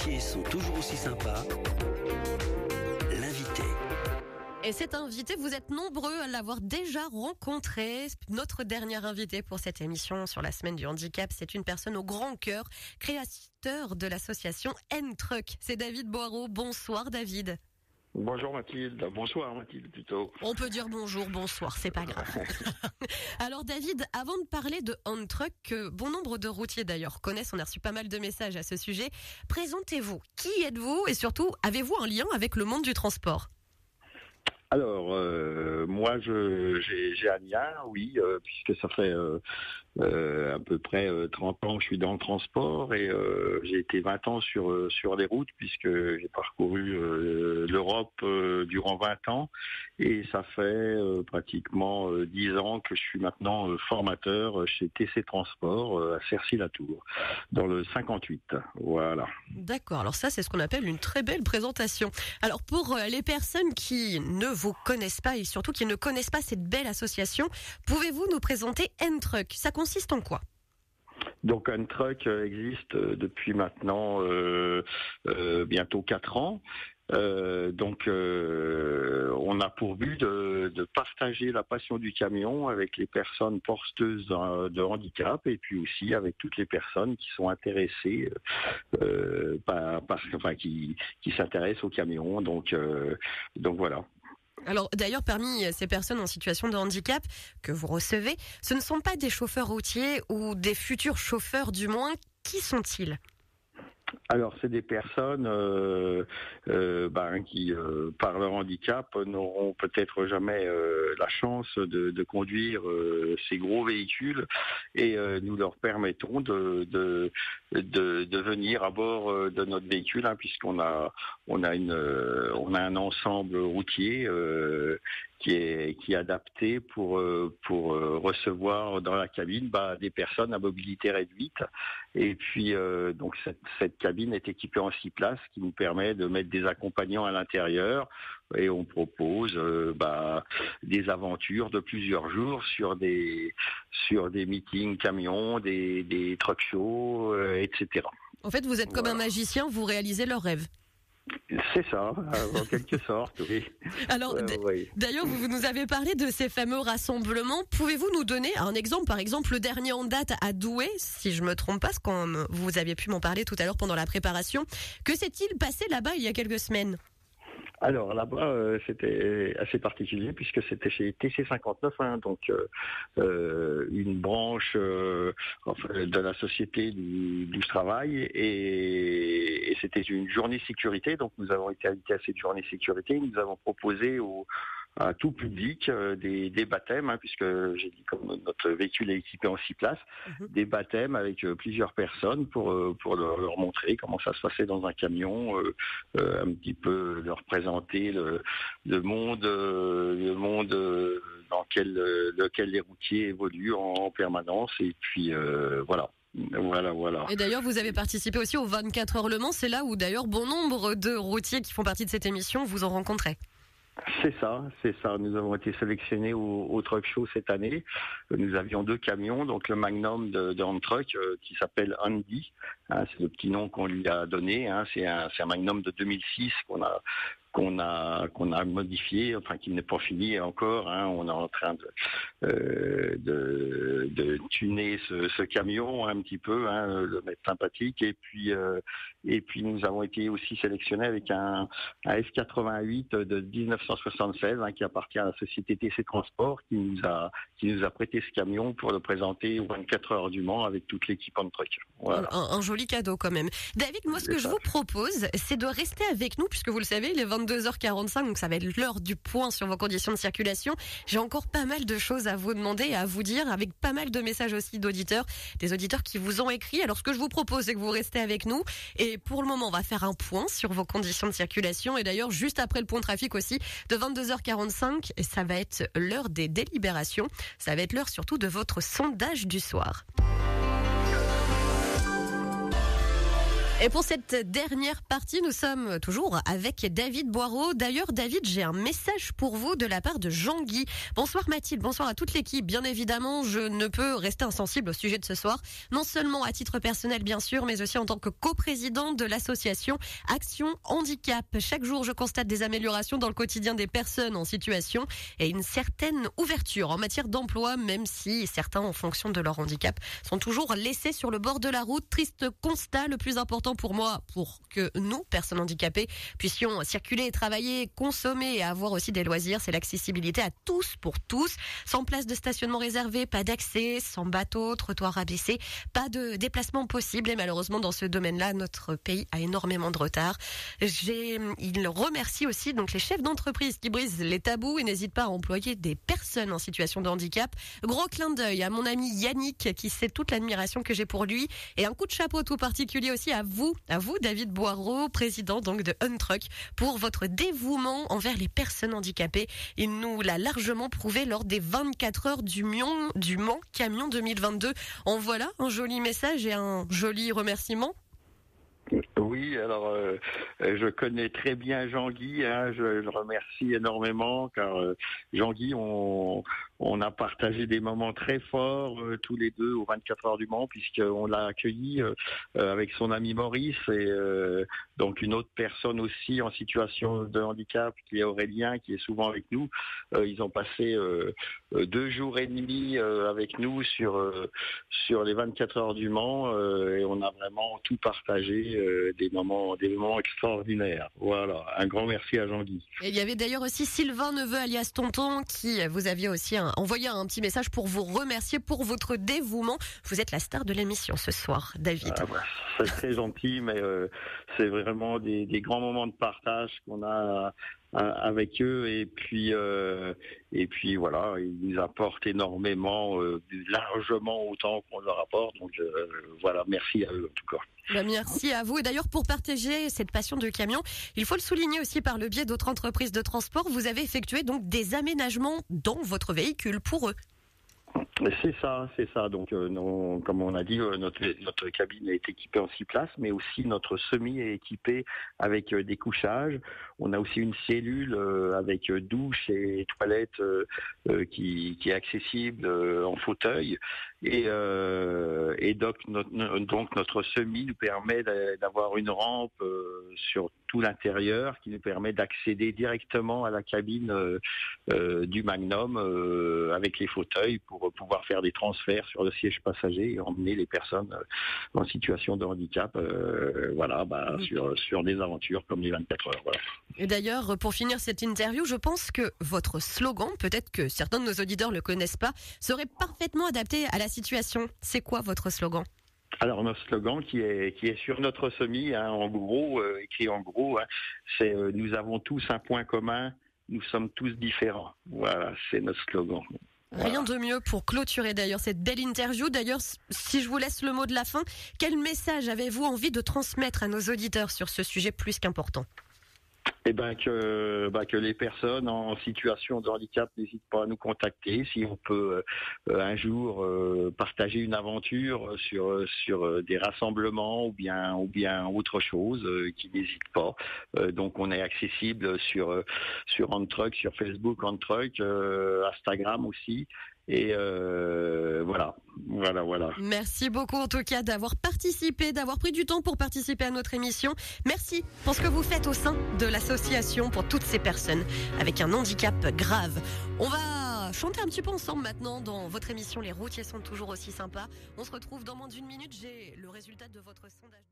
routiers sont toujours aussi sympas. L'invité. Et cet invité, vous êtes nombreux à l'avoir déjà rencontré. Notre dernier invité pour cette émission sur la semaine du handicap, c'est une personne au grand cœur, créateur de l'association N-Truck. C'est David Boireau. Bonsoir David. Bonjour Mathilde, bonsoir Mathilde plutôt. On peut dire bonjour, bonsoir, c'est pas grave. Alors David, avant de parler de N-Truck, que bon nombre de routiers d'ailleurs connaissent, on a reçu pas mal de messages à ce sujet, présentez-vous. Qui êtes-vous et surtout, avez-vous un lien avec le monde du transport ? Alors, moi, j'ai un lien, oui, puisque ça fait à peu près 30 ans que je suis dans le transport et j'ai été 20 ans sur les routes, puisque j'ai parcouru l'Europe durant 20 ans et ça fait pratiquement 10 ans que je suis maintenant formateur chez TC Transport à Cercy-la-Tour, dans le 58. Voilà. D'accord, alors ça c'est ce qu'on appelle une très belle présentation. Alors pour les personnes qui ne vous connaissent pas et surtout qui ne connaissent pas cette belle association, pouvez-vous nous présenter N-Truck ? Ça consiste en quoi ? Donc N-Truck existe depuis maintenant bientôt 4 ans. On a pour but de partager la passion du camion avec les personnes porteuses de handicap et puis aussi avec toutes les personnes qui sont intéressées qui s'intéressent au camion. Donc voilà. Alors d'ailleurs, parmi ces personnes en situation de handicap que vous recevez, ce ne sont pas des chauffeurs routiers ou des futurs chauffeurs du moins. Qui sont-ils ? Alors, c'est des personnes qui, par leur handicap, n'auront peut-être jamais la chance de conduire ces gros véhicules et nous leur permettons de venir à bord de notre véhicule, puisqu'on a un ensemble routier qui est adapté pour recevoir dans la cabine des personnes à mobilité réduite. Et puis donc cette cabine est équipée en 6 places, qui nous permet de mettre des accompagnants à l'intérieur, et on propose des aventures de plusieurs jours sur des meetings camions, des truck shows, etc. En fait, vous êtes comme un magicien, vous réalisez leurs rêves. C'est ça, en quelque sorte, oui. Alors, oui. D'ailleurs, vous nous avez parlé de ces fameux rassemblements. Pouvez-vous nous donner un exemple, par exemple, le dernier en date à Douai, si je me trompe pas, comme vous aviez pu m'en parler tout à l'heure pendant la préparation. Que s'est-il passé là-bas il y a quelques semaines ? Alors là-bas, c'était assez particulier puisque c'était chez TC59, donc une branche de la société du travail, et c'était une journée sécurité. Donc nous avons été invités à cette journée sécurité. Nous avons proposé à tout public des baptêmes, puisque j'ai dit, comme notre véhicule est équipé en 6 places, des baptêmes avec plusieurs personnes pour leur montrer comment ça se passait dans un camion, un petit peu leur présenter le monde dans lequel les routiers évoluent en permanence, et puis voilà. Voilà. Et d'ailleurs, vous avez participé aussi aux 24 heures Le Mans. C'est là où d'ailleurs bon nombre de routiers qui font partie de cette émission vous ont rencontré. C'est ça. Nous avons été sélectionnés au Truck Show cette année. Nous avions 2 camions, donc le Magnum de N-Truck qui s'appelle Andy. C'est le petit nom qu'on lui a donné. C'est un Magnum de 2006 qu'on a modifié, qui n'est pas fini encore. On est en train de tuner ce camion un petit peu, le mettre sympathique. Et puis nous avons été aussi sélectionnés avec un F88 de 1976 qui appartient à la société TC Transport, qui nous a prêté ce camion pour le présenter aux 24 heures du Mans avec toute l'équipe N-Truck. Voilà. Un joli cadeau quand même. David, moi ce que je vous propose, c'est de rester avec nous, puisque vous le savez, il est 22h45, donc ça va être l'heure du point sur vos conditions de circulation. J'ai encore pas mal de choses à vous demander et à vous dire, avec pas mal de messages aussi d'auditeurs, des auditeurs qui vous ont écrit. Alors ce que je vous propose, c'est que vous restez avec nous, et pour le moment, on va faire un point sur vos conditions de circulation, et d'ailleurs, juste après le point trafic aussi, de 22h45, ça va être l'heure des délibérations, ça va être l'heure surtout de votre sondage du soir. Et pour cette dernière partie, nous sommes toujours avec David Boireau. D'ailleurs, David, j'ai un message pour vous de la part de Jean-Guy. Bonsoir Mathilde, bonsoir à toute l'équipe. Bien évidemment, je ne peux rester insensible au sujet de ce soir. Non seulement à titre personnel, bien sûr, mais aussi en tant que coprésidente de l'association Action Handicap. Chaque jour, je constate des améliorations dans le quotidien des personnes en situation et une certaine ouverture en matière d'emploi, même si certains, en fonction de leur handicap, sont toujours laissés sur le bord de la route. Triste constat, le plus important pour moi, pour que nous, personnes handicapées, puissions circuler, travailler, consommer et avoir aussi des loisirs, c'est l'accessibilité à tous pour tous. Sans place de stationnement réservé, pas d'accès, sans bateau, trottoir abaissé, pas de déplacement possible. Et malheureusement, dans ce domaine-là, notre pays a énormément de retard. Il remercie aussi donc les chefs d'entreprise qui brisent les tabous et n'hésitent pas à employer des personnes en situation de handicap. Gros clin d'œil à mon ami Yannick qui sait toute l'admiration que j'ai pour lui, et un coup de chapeau tout particulier aussi à vous David Boireau, président donc de Untruck, pour votre dévouement envers les personnes handicapées. Il nous l'a largement prouvé lors des 24 heures du Mans Camion 2022. En voilà un joli message et un joli remerciement. Oui, alors je connais très bien Jean-Guy, je le remercie énormément car Jean-Guy, on a partagé des moments très forts tous les deux aux 24 heures du Mans, puisqu'on l'a accueilli avec son ami Maurice et donc une autre personne aussi en situation de handicap qui est Aurélien, qui est souvent avec nous. Ils ont passé 2 jours et demi avec nous sur les 24 heures du Mans et on a vraiment tout partagé. Des moments extraordinaires. Voilà, un grand merci à Jean-Guy. Et il y avait d'ailleurs aussi Sylvain Neveu alias Tonton qui vous aviez aussi envoyé un petit message pour vous remercier pour votre dévouement. Vous êtes la star de l'émission ce soir, David. C'est très gentil, mais c'est vraiment des grands moments de partage qu'on a avec eux, et puis voilà, ils nous apportent énormément, largement autant qu'on leur apporte, donc voilà, merci à eux en tout cas. Merci à vous. Et d'ailleurs, pour partager cette passion de camion, il faut le souligner aussi par le biais d'autres entreprises de transport, vous avez effectué donc des aménagements dans votre véhicule pour eux. C'est ça. Donc, comme on a dit, notre cabine est équipée en 6 places, mais aussi notre semi est équipé avec des couchages. On a aussi une cellule avec douche et toilette qui est accessible en fauteuil. Et donc notre semi nous permet d'avoir une rampe sur tout l'intérieur qui nous permet d'accéder directement à la cabine du Magnum avec les fauteuils pour pouvoir faire des transferts sur le siège passager et emmener les personnes en situation de handicap sur des aventures comme les 24 heures. Voilà. Et d'ailleurs, pour finir cette interview, je pense que votre slogan, peut-être que certains de nos auditeurs ne le connaissent pas, serait parfaitement adapté à la situation. C'est quoi votre slogan ? Alors notre slogan qui est sur notre semi, en gros, écrit en gros, c'est nous avons tous un point commun, nous sommes tous différents. Voilà, c'est notre slogan. Voilà. Rien de mieux pour clôturer d'ailleurs cette belle interview. D'ailleurs, si je vous laisse le mot de la fin, quel message avez-vous envie de transmettre à nos auditeurs sur ce sujet plus qu'important ? Que les personnes en situation de handicap n'hésitent pas à nous contacter si on peut un jour partager une aventure sur des rassemblements ou bien autre chose, qui n'hésitent pas. Donc on est accessible sur Untruck, sur Facebook Untruck, Instagram aussi. Et voilà. Merci beaucoup en tout cas d'avoir participé, d'avoir pris du temps pour participer à notre émission. Merci pour ce que vous faites au sein de l'association pour toutes ces personnes avec un handicap grave. On va chanter un petit peu ensemble maintenant dans votre émission Les routiers sont toujours aussi sympas. On se retrouve dans moins d'1 minute. J'ai le résultat de votre sondage.